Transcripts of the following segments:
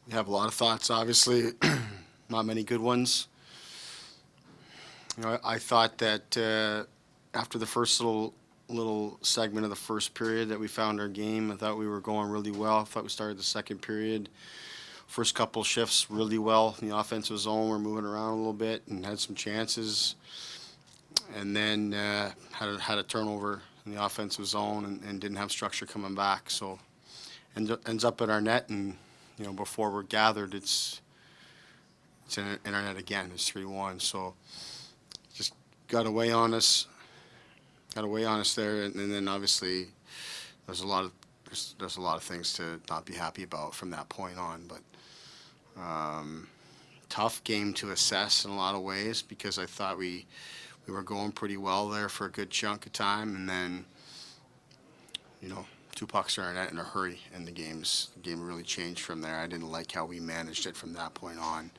We have a lot of thoughts, obviously, not many good ones. I thought that after the first little segment of the first period that we found our game, I thought we were going really well. I thought we started the second period, first couple shifts really well in the offensive zone. We're moving around a little bit and had some chances, and then had a turnover in the offensive zone and didn't have structure coming back. So ends up in our net, and before we're gathered, it's in our net again. It's 3-1. So just got away on us, there, and then obviously there's a lot of there's a lot of things to not be happy about from that point on. But tough game to assess in a lot of ways because I thought we were going pretty well there for a good chunk of time, and then two pucks are in our net in a hurry, and the game really changed from there. I didn't like how we managed it from that point on.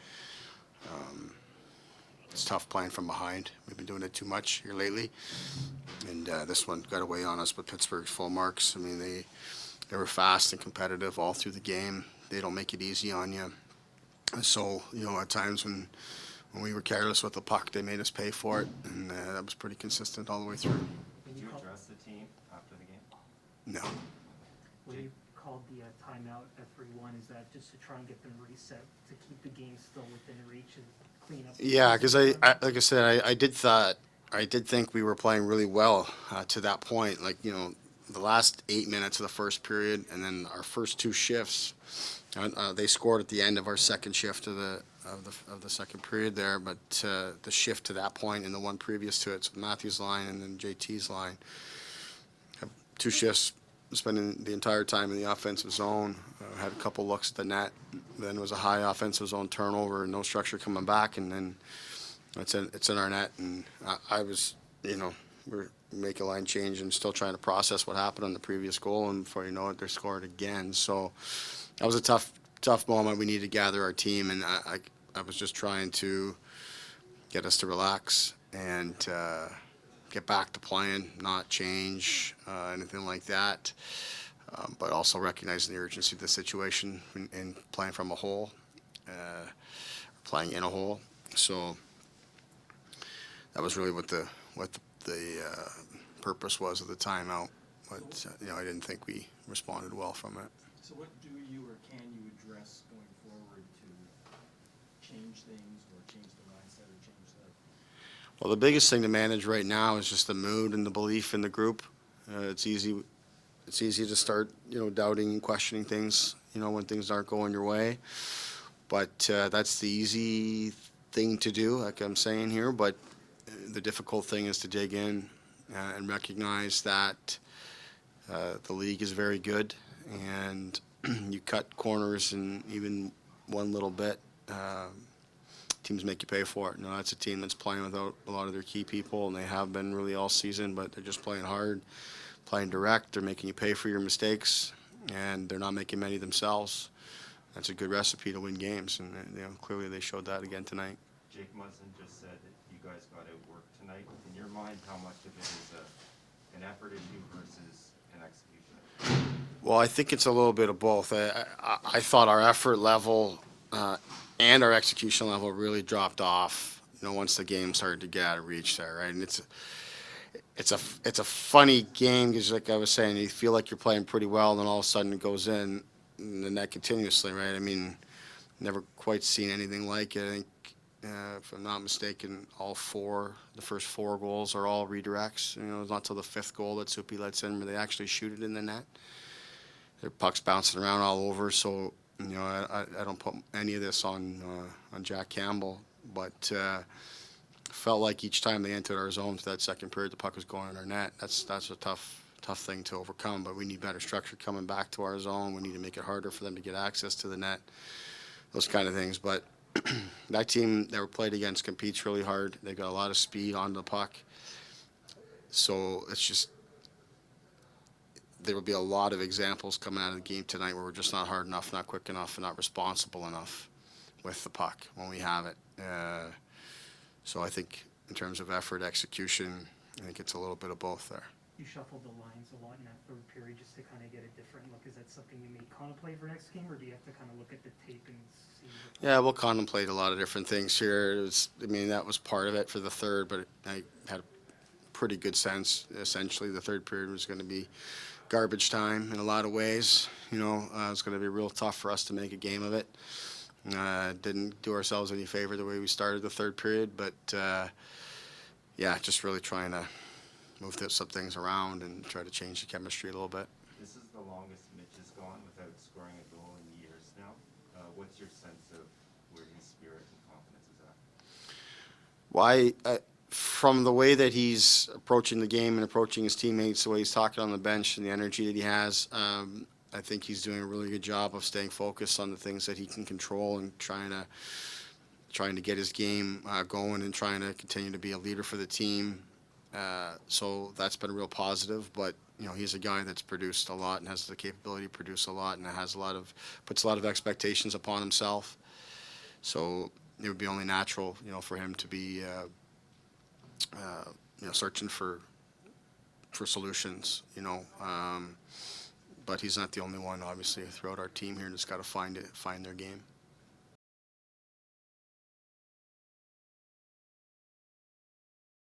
It's tough playing from behind. We've been doing it too much here lately, and this one got away on us. But Pittsburgh's full marks. I mean, they were fast and competitive all through the game. They don't make it easy on you. So at times when we were careless with the puck, they made us pay for it, and that was pretty consistent all the way through. Did you address the team after the game? No. When you called the timeout at 3-1, is that just to try and get them reset to keep the game still within reach and clean up? Yeah, because like I said, I did think we were playing really well to that point. Like the last 8 minutes of the first period, and then our first two shifts. They scored at the end of our second shift of the second period there, but the shift to that point and the one previous to it, so Matthew's line and then JT's line, have two shifts, spending the entire time in the offensive zone. Had a couple looks at the net, then it was a high offensive zone turnover, no structure coming back, and then it's in our net, and I was, we're make a line change and still trying to process what happened on the previous goal, and before you know it, they're scored again. So that was a tough moment. We needed to gather our team, and I was just trying to get us to relax and get back to playing, not change anything like that, but also recognizing the urgency of the situation and playing from a hole, playing in a hole. So that was really what the purpose was of the timeout. But I didn't think we responded well from it. So what do you or can you address going forward to change things or change the mindset or change that? Well, the biggest thing to manage right now is just the mood and the belief in the group. It's easy to start, doubting and questioning things, when things aren't going your way. But that's the easy thing to do, like I'm saying here. But the difficult thing is to dig in and recognize that the league is very good, and you cut corners and even one little bit, teams make you pay for it. That's a team that's playing without a lot of their key people, and they have been really all season, but they're just playing hard, playing direct. They're making you pay for your mistakes, and they're not making many themselves. That's a good recipe to win games, and clearly they showed that again tonight. Jake Munson just said that you guys got to work tonight. In your mind, how much of it is an effort issue versus an execution? Well, I think it's a little bit of both. I thought our effort level and our execution level really dropped off, once the game started to get out of reach there, right? And it's a funny game because, like I was saying, you feel like you're playing pretty well, and then all of a sudden it goes in the net continuously, right? I mean, never quite seen anything like it. I think, if I'm not mistaken, the first four goals are all redirects. It's not till the fifth goal that Soupy lets in where they actually shoot it in the net. Their puck's bouncing around all over, so I don't put any of this on Jack Campbell, but felt like each time they entered our zone for that second period, the puck was going in our net. That's a tough thing to overcome, but we need better structure coming back to our zone. We need to make it harder for them to get access to the net, those kind of things. But that team that we played against competes really hard. They've got a lot of speed on the puck, so it's just there will be a lot of examples coming out of the game tonight where we're just not hard enough, not quick enough, and not responsible enough with the puck when we have it. So I think in terms of effort, execution, I think it's a little bit of both there. you shuffled the lines a lot in that third period just to kind of get a different look. Is that something you may contemplate for next game, or do you have to kind of look at the tape and see? Yeah, we'll contemplate a lot of different things here. That was part of it for the third, but I had a pretty good sense. Essentially, the third period was going to be garbage time in a lot of ways. It was going to be real tough for us to make a game of it. Didn't do ourselves any favor the way we started the third period, but just really trying to move some things around and try to change the chemistry a little bit. This is the longest Mitch has gone without scoring a goal in years now. What's your sense of where his spirit and confidence is at? Why, from the way that he's approaching the game and approaching his teammates, the way he's talking on the bench and the energy that he has, I think he's doing a really good job of staying focused on the things that he can control and trying to get his game going and trying to continue to be a leader for the team. So that's been real positive, but he's a guy that's produced a lot and has the capability to produce a lot and puts a lot of expectations upon himself. So it would be only natural, for him to be, searching for solutions, but he's not the only one, obviously, throughout our team here that's got to find their game.